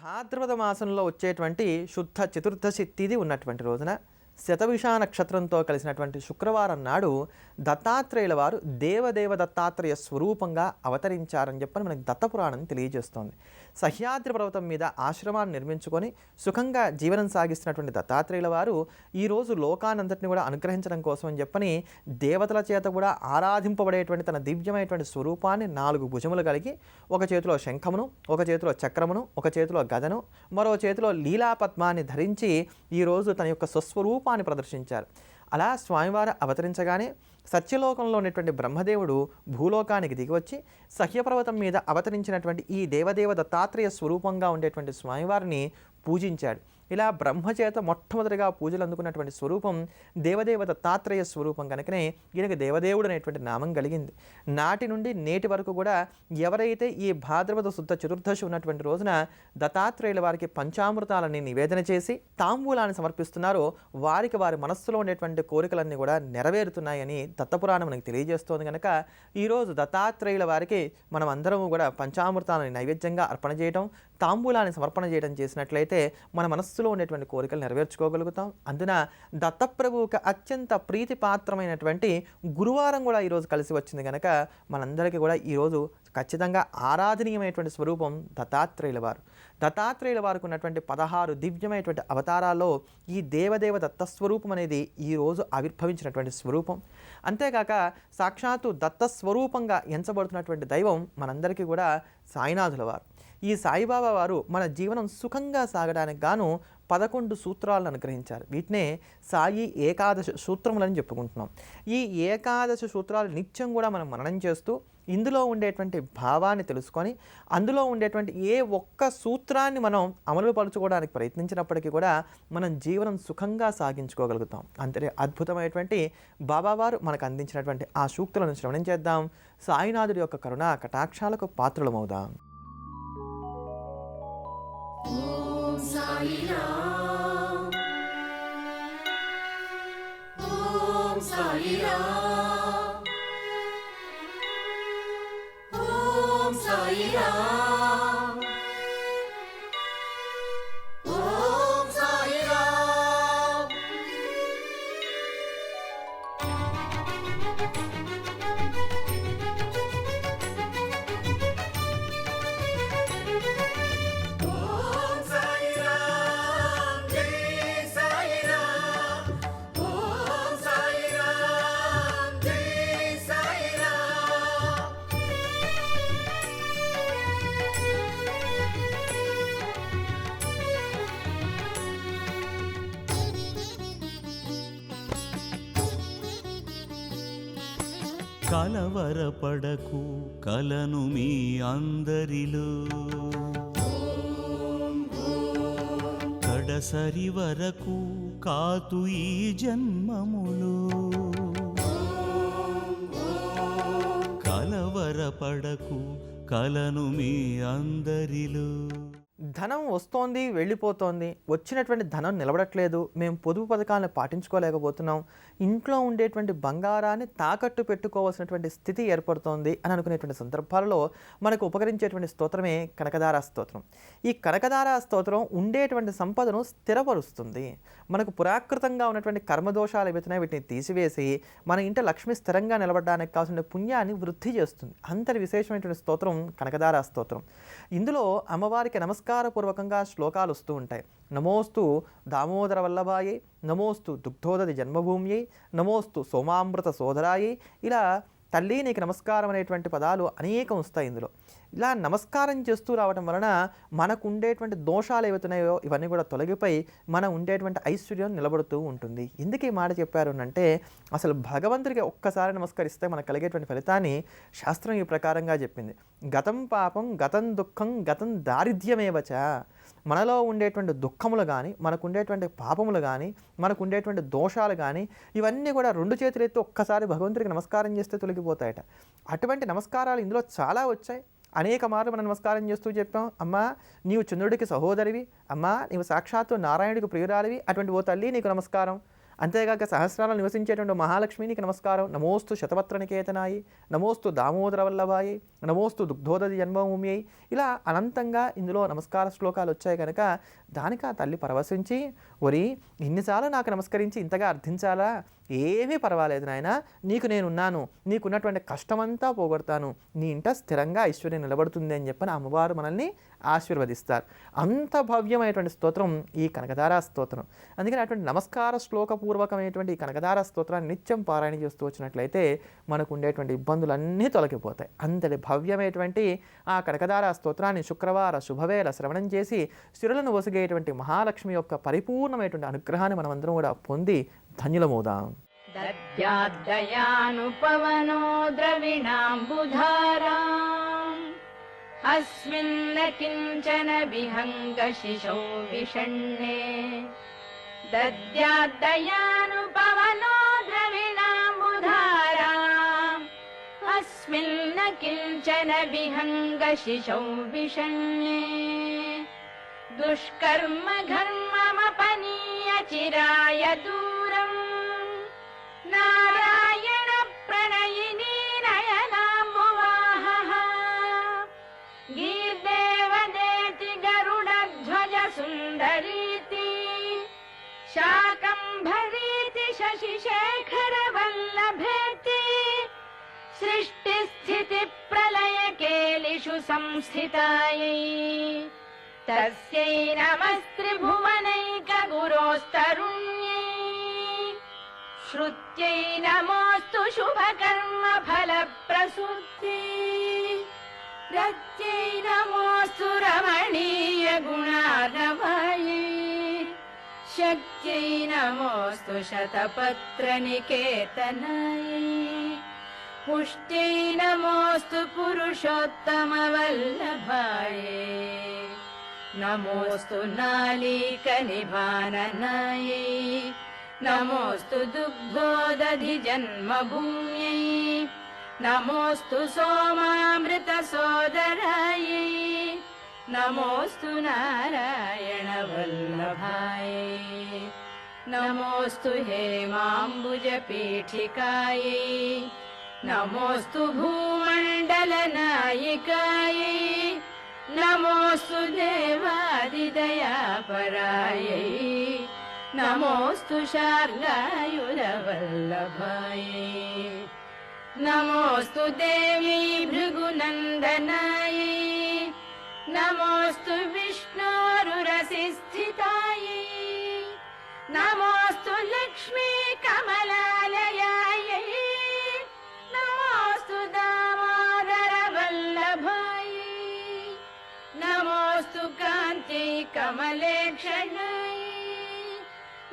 భాద్రపద మాసంలో వచ్చేటువంటి శుద్ధ చతుర్దశి తిథి ఉన్నటువంటి రోజున శతభిష నక్షత్రంతో కలిసినటువంటి శుక్రవారం నాడు దత్తాత్రేయుల వారు దేవదేవ దత్తాత్రేయ స్వరూపంగా అవతరించారని చెప్పని మనకి దత్తపురాణం తెలియజేస్తోంది. సహ్యాద్రి పర్వతం మీద ఆశ్రమాన్ని నిర్మించుకొని సుఖంగా జీవనం సాగిస్తున్నటువంటి దత్తాత్రేయుల వారు ఈరోజు లోకానంతటిని కూడా అనుగ్రహించడం కోసం అని చెప్పని దేవతల చేత కూడా ఆరాధింపబడేటువంటి తన దివ్యమైనటువంటి స్వరూపాన్ని 4 భుజములు కలిగి ఒక చేతిలో శంఖమును, ఒక చేతిలో చక్రమును, ఒక చేతిలో గదను, మరో చేతిలో లీలాపద్మాన్ని ధరించి ఈరోజు తన యొక్క స్వస్వరూపాన్ని ప్రదర్శించారు. అలా స్వామివారు అవతరించగానే సత్యలోకంలో ఉన్నటువంటి బ్రహ్మదేవుడు భూలోకానికి దిగివచ్చి సహ్యపర్వతం మీద అవతరించినటువంటి ఈ దేవదేవ దత్తాత్రేయ స్వరూపంగా ఉండేటువంటి స్వామివారిని పూజించాడు. ఇలా బ్రహ్మచేత మొట్టమొదటిగా పూజలు అందుకున్నటువంటి స్వరూపం దేవదేవ దత్తాత్రేయ స్వరూపం కనుకనే ఈయనకి దేవదేవుడు అనేటువంటి నామం కలిగింది. నాటి నుండి నేటి వరకు కూడా ఎవరైతే ఈ భాద్రపద శుద్ధ చతుర్దశి ఉన్నటువంటి రోజున దత్తాత్రేయుల వారికి పంచామృతాలని నివేదన చేసి తాంబూలాన్ని సమర్పిస్తున్నారో వారికి వారి మనస్సులో ఉండేటువంటి కోరికలన్నీ కూడా నెరవేరుతున్నాయని దత్తపురాణం మనకి తెలియజేస్తోంది. కనుక ఈరోజు దత్తాత్రేయుల వారికి మనం అందరము కూడా పంచామృతాలని నైవేద్యంగా అర్పణ చేయడం, తాంబూలాన్ని సమర్పణ చేయడం చేసినట్లయితే మన మనస్సులో ఉండేటువంటి కోరికలు నెరవేర్చుకోగలుగుతాం. అందున దత్తప్రభువుకి అత్యంత ప్రీతిపాత్రమైనటువంటి గురువారం కూడా ఈరోజు కలిసి వచ్చింది కనుక మనందరికీ కూడా ఈరోజు ఖచ్చితంగా ఆరాధనీయమైనటువంటి స్వరూపం దత్తాత్రేయుల వారు. దత్తాత్రేయుల వారికి ఉన్నటువంటి 16 దివ్యమైనటువంటి అవతారాల్లో ఈ దేవదేవ దత్తస్వరూపం అనేది ఈరోజు ఆవిర్భవించినటువంటి స్వరూపం. అంతేకాక సాక్షాత్తు దత్తస్వరూపంగా ఎంచబడుతున్నటువంటి దైవం మనందరికీ కూడా సాయినాథుల వారు. ఈ సాయిబాబా వారు మన జీవనం సుఖంగా సాగడానికి గాను 11 సూత్రాలను అనుగ్రహించారు. వీటినే సాయి ఏకాదశ సూత్రములని చెప్పుకుంటున్నాం. ఈ ఏకాదశ సూత్రాలు నిత్యం కూడా మనం మననం చేస్తూ ఇందులో ఉండేటువంటి భావాన్ని తెలుసుకొని అందులో ఉండేటువంటి ఏ ఒక్క సూత్రాన్ని మనం అమలు పరుచుకోవడానికి ప్రయత్నించినప్పటికీ కూడా మనం జీవనం సుఖంగా సాగించుకోగలుగుతాం. అంతే అద్భుతమైనటువంటి బాబావారు మనకు అందించినటువంటి ఆ సూక్తులను శ్రవణం చేద్దాం. సాయినాథుడి యొక్క కరుణా కటాక్షాలకు పాత్రులమవుదాం. ఓం సాయిరామ్, ఓం సాయిరామ్, ఓం సాయిరామ్, ఓం సాయిరామ్. కలవరపడకు కలను మీ అందరిలో, కడసరి వరకు కాతు ఈ జన్మములో. కలవరపడకు కలను మీ అందరిలో. ధనం వస్తోంది, వెళ్ళిపోతోంది, వచ్చినటువంటి ధనం నిలబడట్లేదు, మేము పొదుపు పథకాలను పాటించుకోలేకపోతున్నాం, ఇంట్లో ఉండేటువంటి బంగారాన్ని తాకట్టు పెట్టుకోవాల్సినటువంటి స్థితి ఏర్పడుతోంది అని అనుకునేటువంటి సందర్భాలలో మనకు ఉపకరించేటువంటి స్తోత్రమే కనకదార స్తోత్రం. ఈ కనకదార స్తోత్రం ఉండేటువంటి సంపదను స్థిరపరుస్తుంది. మనకు పురాకృతంగా ఉన్నటువంటి కర్మదోషాలు ఏవైతున్నాయో వీటిని తీసివేసి మన ఇంట లక్ష్మి స్థిరంగా నిలబడడానికి కావాల్సిన పుణ్యాన్ని వృద్ధి చేస్తుంది. అంతటి విశేషమైనటువంటి స్తోత్రం కనకదార స్తోత్రం. ఇందులో అమ్మవారికి నమస్కారపూర్వకంగా శ్లోకాలు వస్తూ ఉంటాయి. నమోస్తు దామోదర వల్లభాయే, నమోస్తు దుగ్ధోదతి జన్మభూమ్యై, నమోస్తు సోమామృత సోదరాయే. ఇలా తల్లి నీకు నమస్కారం అనేటువంటి పదాలు అనేకం వస్తాయి ఇందులో. ఇలా నమస్కారం చేస్తూ రావడం వలన మనకు ఉండేటువంటి దోషాలు ఏవైతున్నాయో ఇవన్నీ కూడా తొలగిపోయి మనం ఉండేటువంటి ఐశ్వర్యం నిలబడుతూ ఉంటుంది. ఎందుకు ఈ మాట చెప్పారు అంటే అసలు భగవంతుడికి ఒక్కసారి నమస్కరిస్తే మనకు కలిగేటువంటి ఫలితాన్ని శాస్త్రం ఈ ప్రకారంగా చెప్పింది. గతం పాపం, గతం దుఃఖం, గతం దారిద్ర్యమేవచ. మనలో ఉండేటువంటి దుఃఖములు కానీ, మనకు ఉండేటువంటి పాపములు కానీ, మనకు ఉండేటువంటి దోషాలు కానీ ఇవన్నీ కూడా 2 చేతులు ఎత్తి ఒక్కసారి భగవంతుడికి నమస్కారం చేస్తే తొలగిపోతాయట. అటువంటి నమస్కారాలు ఇందులో చాలా వచ్చాయి. అనేక మార్లు మనం నమస్కారం చేస్తూ చెప్పాం, అమ్మా నీవు చంద్రుడికి సహోదరివి, అమ్మా నీవు సాక్షాత్తు నారాయణుడికి ప్రియురాలివి, అటువంటి ఓ తల్లి నీకు నమస్కారం అంతేగాక సహస్రాలలో నివసించేటువంటి మహాలక్ష్మి నీకు నమస్కారం, నమోస్తు శతపత్రనికేతనాయి, నమోస్తు దామోదర వల్లభాయి, నమోస్తు దుగ్ధోదధి జన్మభూమ్యై, ఇలా అనంతంగా ఇందులో నమస్కార శ్లోకాలు వచ్చాయి కనుక దానికి ఆ తల్లి పరవశించి, ఒరి ఇన్నిసార్లు నాకు నమస్కరించి ఇంతగా అర్థించాలా, ఏమీ పర్వాలేదు నాయన, నీకు నేనున్నాను, నీకున్నటువంటి కష్టమంతా పోగొడతాను, నీ ఇంట స్థిరంగా ఐశ్వర్యం నిలబడుతుంది అని చెప్పని అమ్మవారు మనల్ని ఆశీర్వదిస్తారు. అంత భవ్యమైనటువంటి స్తోత్రం ఈ కనకధారా స్తోత్రం. అందుకని అటువంటి నమస్కార శ్లోకపూర్వకమైనటువంటి ఈ కనకధారా స్తోత్రాన్ని నిత్యం పారాయణ చేస్తూ వచ్చినట్లయితే మనకు ఉండేటువంటి ఇబ్బందులన్నీ తొలగిపోతాయి. అంతటి భవ్యమైనటువంటి ఆ కనకధారా స్తోత్రాన్ని శుక్రవార శుభవేళ శ్రవణం చేసి సిరులను ఒసిగేటువంటి మహాలక్ష్మి యొక్క పరిపూర్ణమైనటువంటి అనుగ్రహాన్ని మనమందరం కూడా పొంది ధన్యులమవుదాం. दद्याद्दयानुपवनो द्रविणाम्बुधाराम् अस्मिन्न किञ्चन विहङ्गशिशौ विषण्णे दद्याद्दयानुपवनो द्रविणाम्बुधाराम् अस्मिन्न किञ्चन विहङ्गशिशौ विषण्णे दुष्कर्म घर्ममपनीय चिराय दूरम् नारायण प्रणयिनी नयनाम्बुवाहः गीर्देवदेति गरुडध्वज सुन्दरीति शाकम्भरीति शशिशेखर वल्लभेति सृष्टिस्थितिप्रलयकेलिषु संस्थितायै तस्यै नमस्त्रिभुवनैकगुरोस्तरुण्यै श्रुत्यै नमोऽस्तु शुभकर्मफलप्रसूत्यै रत्यै नमोऽस्तु रमणीयगुणार्णवायै शक्त्यै नमोऽस्तु शतपत्रनिकेतनायै पुष्ट्यै नमोऽस्तु पुरुषोत्तमवल्लभायै नमोऽस्तु नालीकनिभाननायै नमोऽस्तु दुग्धोदधि जन्मभूम्यै नमोऽस्तु सोमामृतसोदरायै नमोऽस्तु नारायणवल्लभायै नमोऽस्तु हेमाम्बुजपीठिकायै नमोऽस्तु भूमण्डलनायिकायै नमोऽस्तु देवादिदयापरायै नमोऽस्तु शार्ङ्गायुधवल्लभायै नमोऽस्तु देवी भृगुनन्दनायै नमोऽस्तु विष्णोरुरसिस्थितायै नमोऽस्तु लक्ष्मी कमलालयायै नमोऽस्तु दामोदरवल्लभायै नमोऽस्तु कान्त्यै कमलेक्षणायै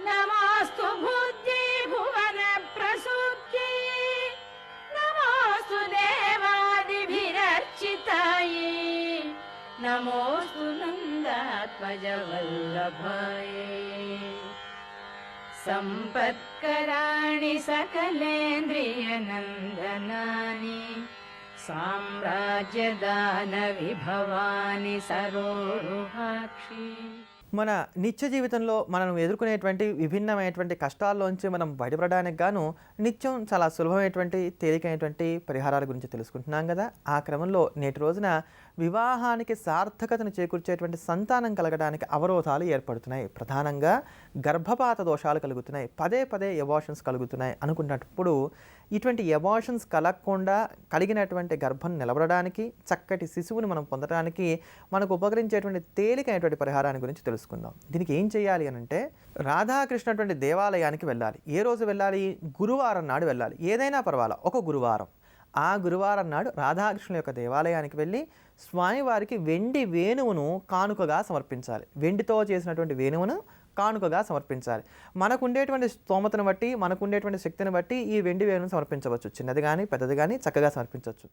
नमोऽस्तु भूत्यै भुवनप्रसूत्यै नमोऽस्तु देवादिभिरर्चितायै नमोऽस्तु नन्दात्मजवल्लभायै सम्पत्कराणि सकलेन्द्रियनन्दनानि साम्राज्यदानविभवानि सरोरुहाक्षि మన నిత్య జీవితంలో మనం ఎదుర్కొనేటువంటి విభిన్నమైనటువంటి కష్టాల్లోంచి మనం బయటపడడానికి గాను నిత్యం చాలా సులభమైనటువంటి తేలికైనటువంటి పరిహారాల గురించి తెలుసుకుంటున్నాం కదా. ఆ క్రమంలో నేటి రోజున వివాహానికి సార్థకతను చేకూర్చేటువంటి సంతానం కలగడానికి అవరోధాలు ఏర్పడుతున్నాయి. ప్రధానంగా గర్భపాత దోషాలు కలుగుతున్నాయి, పదే పదే ఎబార్షన్స్ కలుగుతున్నాయి అనుకున్నప్పుడు ఇటువంటి ఎబార్షన్స్ కలగకుండా కలిగినటువంటి గర్భం నిలబడడానికి, చక్కటి శిశువుని మనం పొందడానికి మనకు ఉపకరించేటువంటి తేలికైనటువంటి పరిహారాన్ని గురించి తెలుసుకుందాం. దీనికి ఏం చేయాలి అని అంటే, రాధాకృష్ణటువంటి దేవాలయానికి వెళ్ళాలి. ఏ రోజు వెళ్ళాలి? గురువారం నాడు వెళ్ళాలి. ఏదైనా పర్వాలా, ఒక గురువారం. ఆ గురువారం నాడు రాధాకృష్ణుల యొక్క దేవాలయానికి వెళ్ళి స్వామివారికి వెండి వేణువును కానుకగా సమర్పించాలి. వెండితో చేసినటువంటి వేణువును కానుకగా సమర్పించాలి. మనకు ఉండేటువంటి స్తోమతను బట్టి, మనకు ఉండేటువంటి శక్తిని బట్టి ఈ వెండి వేణువును సమర్పించవచ్చు. చిన్నది కానీ పెద్దది కానీ చక్కగా సమర్పించవచ్చు.